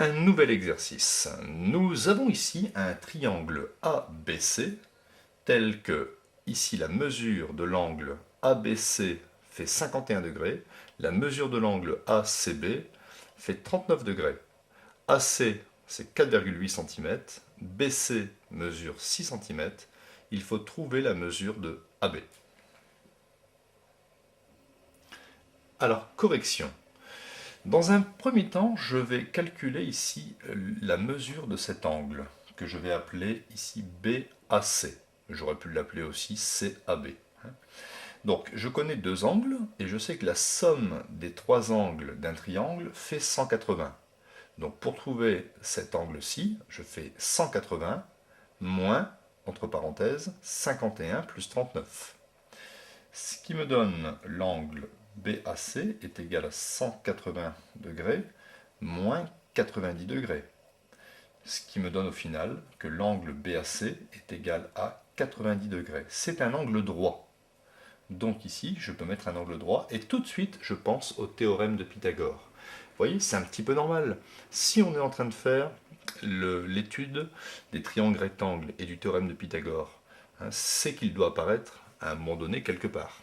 Un nouvel exercice. Nous avons ici un triangle ABC tel que, ici, la mesure de l'angle ABC fait 51 degrés, la mesure de l'angle ACB fait 39 degrés. AC, c'est 4,8 cm, BC mesure 6 cm, il faut trouver la mesure de AB. Alors, correction. Dans un premier temps, je vais calculer ici la mesure de cet angle, que je vais appeler ici BAC. J'aurais pu l'appeler aussi CAB. Donc, je connais deux angles, et je sais que la somme des trois angles d'un triangle fait 180. Donc, pour trouver cet angle-ci, je fais 180 moins, entre parenthèses, 51 plus 39. Ce qui me donne l'angle BAC est égal à 180 degrés moins 90 degrés. Ce qui me donne au final que l'angle BAC est égal à 90 degrés. C'est un angle droit. Donc ici, je peux mettre un angle droit et tout de suite, je pense au théorème de Pythagore. Vous voyez, c'est un petit peu normal. Si on est en train de faire l'étude des triangles rectangles et du théorème de Pythagore, c'est qu'il doit apparaître à un moment donné quelque part.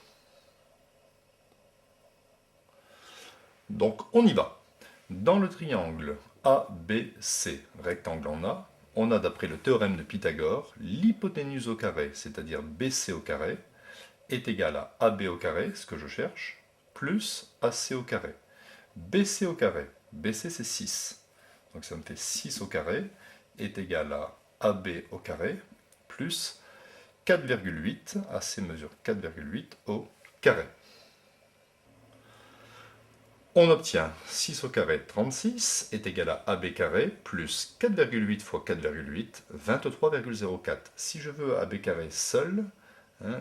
Donc on y va. Dans le triangle ABC, rectangle en A, on a d'après le théorème de Pythagore, l'hypoténuse au carré, c'est-à-dire BC au carré, est égal à AB au carré, ce que je cherche, plus AC au carré. BC au carré, BC c'est 6, donc ça me fait 6 au carré, est égal à AB au carré, plus 4,8, AC mesure 4,8 au carré. On obtient 6 au carré, 36, est égal à AB carré, plus 4,8 fois 4,8, 23,04. Si je veux AB carré seul,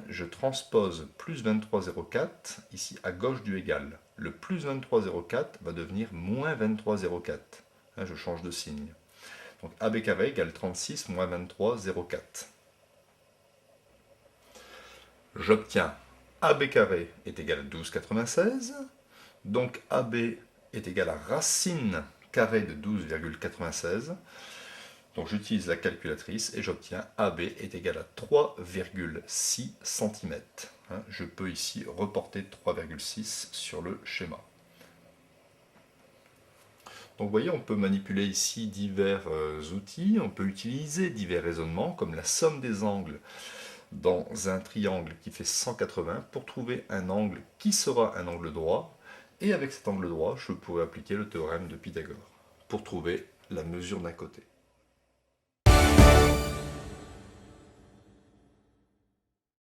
je transpose plus 23,04 ici à gauche du égal. Le plus 23,04 va devenir moins 23,04. Je change de signe. Donc AB carré égale 36 moins 23,04. J'obtiens AB carré est égal à 12,96. Donc AB est égal à racine carrée de 12,96. Donc j'utilise la calculatrice et j'obtiens AB est égal à 3,6 cm. Je peux ici reporter 3,6 sur le schéma. Donc vous voyez, on peut manipuler ici divers outils, on peut utiliser divers raisonnements comme la somme des angles dans un triangle qui fait 180 pour trouver un angle qui sera un angle droit. Et avec cet angle droit, je pourrais appliquer le théorème de Pythagore pour trouver la mesure d'un côté.